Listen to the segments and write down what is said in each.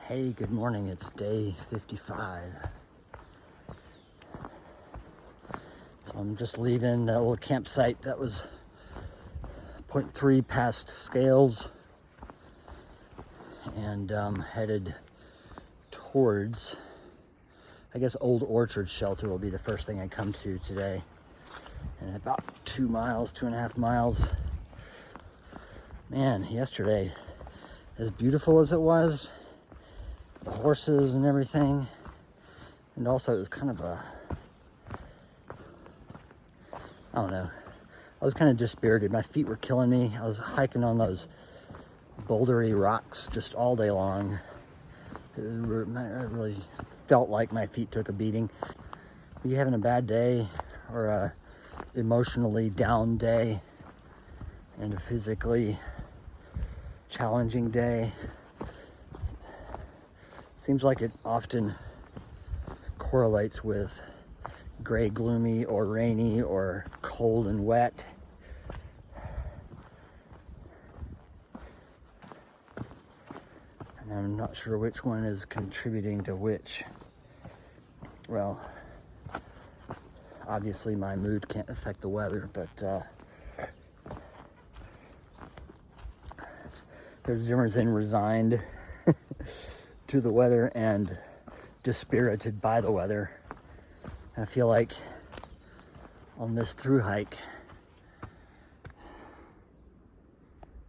Hey, good morning. It's day 55. So I'm just leaving that little campsite that was 0.3 past scales and headed towards, I guess, Old Orchard Shelter will be the first thing I come to today. And about 2 miles, 2.5 miles. Man, yesterday, as beautiful as it was, the horses and everything, and also it was kind of I don't know, I was kind of dispirited. My feet were killing me. I was hiking on those bouldery rocks just all day long. I really felt like my feet took a beating. Are you having a bad day or a emotionally down day and a physically challenging day? Seems like it often correlates with gray, gloomy, or rainy, or cold and wet. And I'm not sure which one is contributing to which. Well, obviously my mood can't affect the weather, but there's a difference in resigned to the weather and dispirited by the weather. I feel like on this through hike,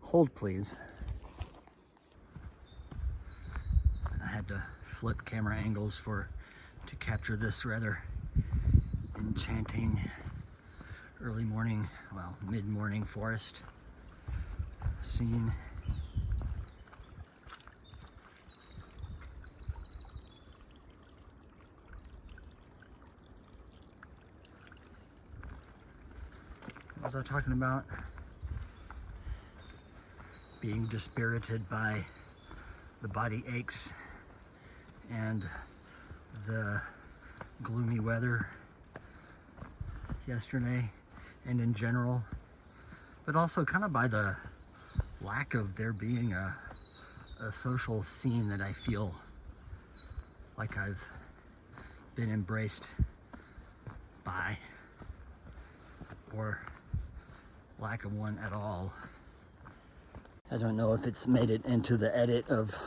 hold please. I had to flip camera angles to capture this rather enchanting early morning, well, mid-morning forest scene. What was I talking about? Being dispirited by the body aches and the gloomy weather yesterday and in general, but also kind of by the lack of there being a social scene that I feel like I've been embraced by, or lack of one at all. I don't know if it's made it into the edit of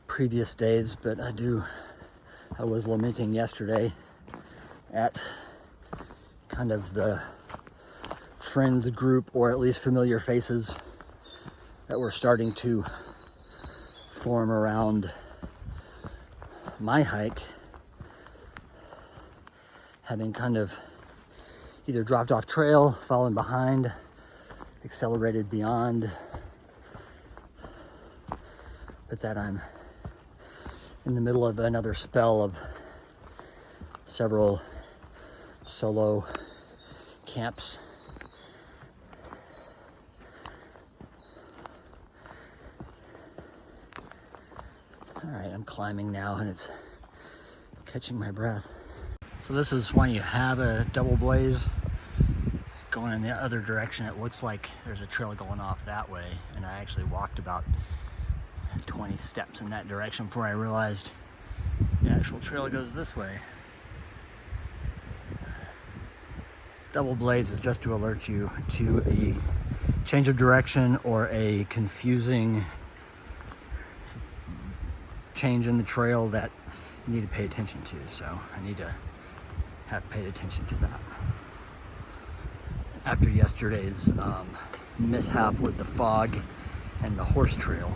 previous days, but I was lamenting yesterday at kind of the friends group, or at least familiar faces that were starting to form around my hike, having kind of either dropped off trail, fallen behind, accelerated beyond, but that I'm in the middle of another spell of several solo camps. All right, I'm climbing now and it's catching my breath. So this is when you have a double blaze going in the other direction. It looks like there's a trail going off that way, and I actually walked about 20 steps in that direction before I realized the actual trail goes this way. Double blaze is just to alert you to a change of direction or a confusing change in the trail that you need to pay attention to. So I need to have paid attention to that. After yesterday's mishap with the fog and the horse trail.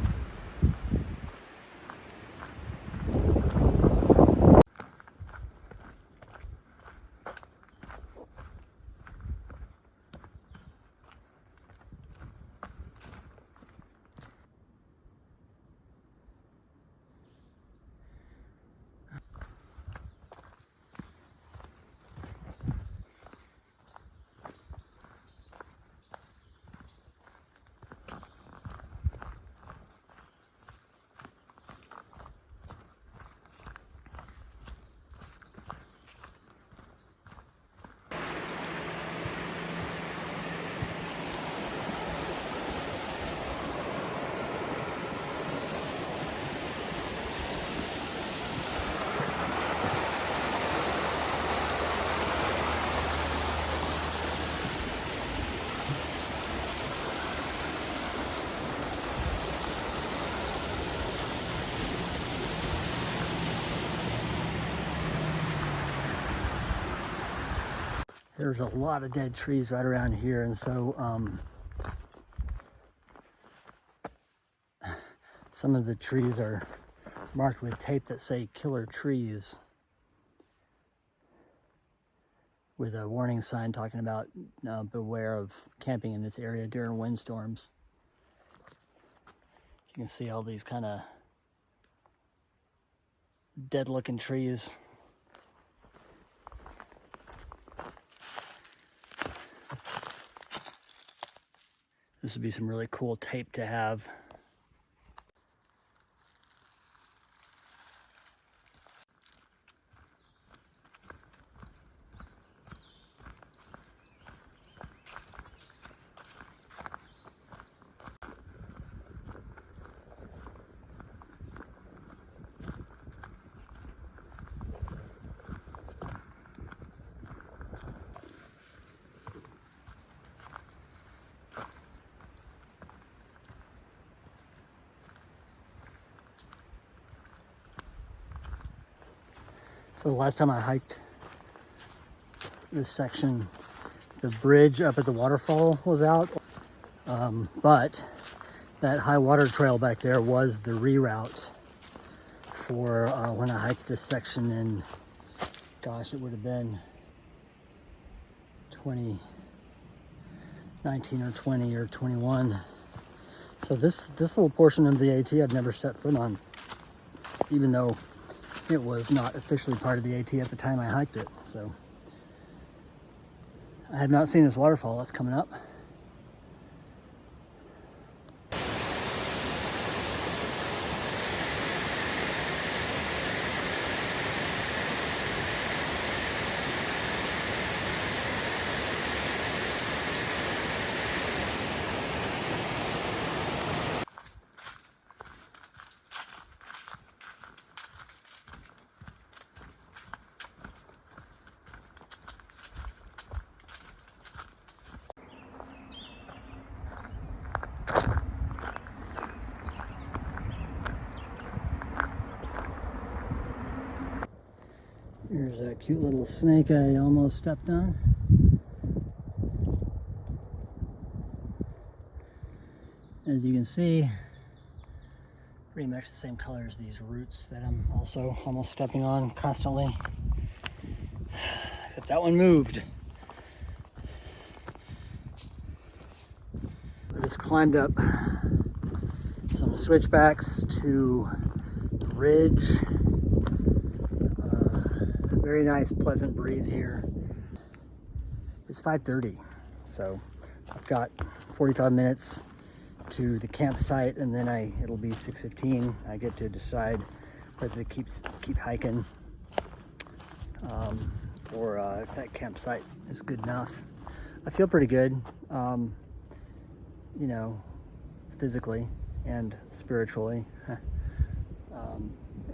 There's a lot of dead trees right around here, and so some of the trees are marked with tape that say killer trees, with a warning sign talking about beware of camping in this area during windstorms. You can see all these kind of dead looking trees. This would be some really cool tape to have. So the last time I hiked this section, the bridge up at the waterfall was out, but that high water trail back there was the reroute for when I hiked this section in, gosh, it would have been 2019 or 20 or 21. So this little portion of the AT I've never set foot on, even though it was not officially part of the AT at the time I hiked it. So I have not seen this waterfall that's coming up. Here's a cute little snake I almost stepped on. As you can see, pretty much the same color as these roots that I'm also almost stepping on constantly. Except that one moved. I just climbed up some switchbacks to the ridge. Very nice, pleasant breeze here. It's 5:30, so I've got 45 minutes to the campsite, and then it'll be 6:15. I get to decide whether to keep hiking, or if that campsite is good enough. I feel pretty good, you know, physically and spiritually.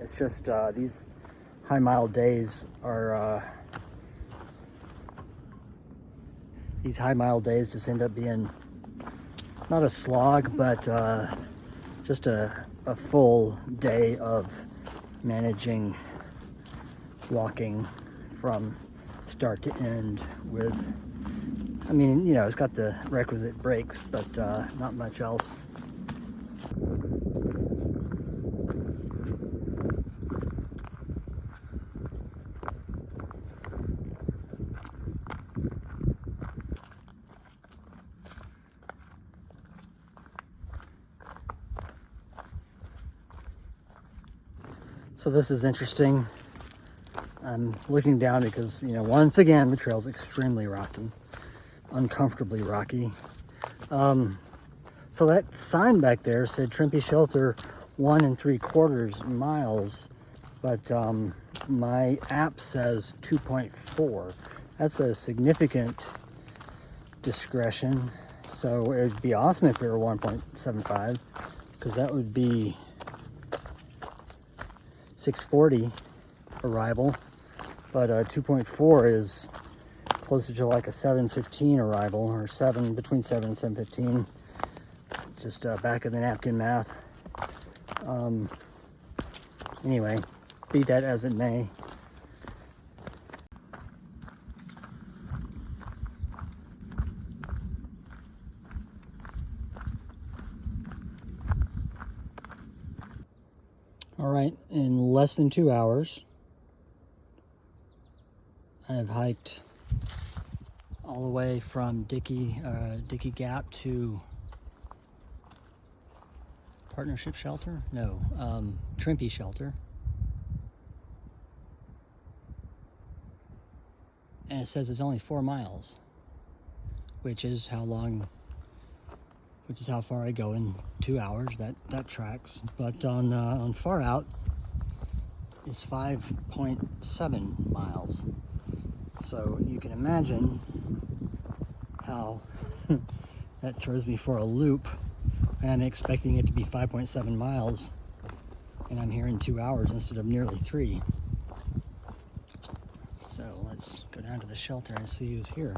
It's just these high mile days just end up being not a slog, but just a full day of managing walking from start to end with, I mean, you know, it's got the requisite breaks, but not much else. So this is interesting. I'm looking down because, you know, once again, the trail's extremely rocky, uncomfortably rocky. So that sign back there said Trimpi Shelter 1 3/4 miles, but my app says 2.4. That's a significant discretion. So it'd be awesome if it were 1.75, because that would be 6:40 arrival, but 2.4 is closer to like a 7:15 arrival, or between 7 and 7:15. Just back of the napkin math. Anyway, be that as it may. less than 2 hours. I have hiked all the way from Dickey Gap to Partnership Shelter? No, Trimpi Shelter. And it says it's only 4 miles, which is how far I go in 2 hours. That tracks. But on Far Out, it's 5.7 miles. So you can imagine how that throws me for a loop. And I'm expecting it to be 5.7 miles, and I'm here in 2 hours instead of nearly 3. So let's go down to the shelter and see who's here.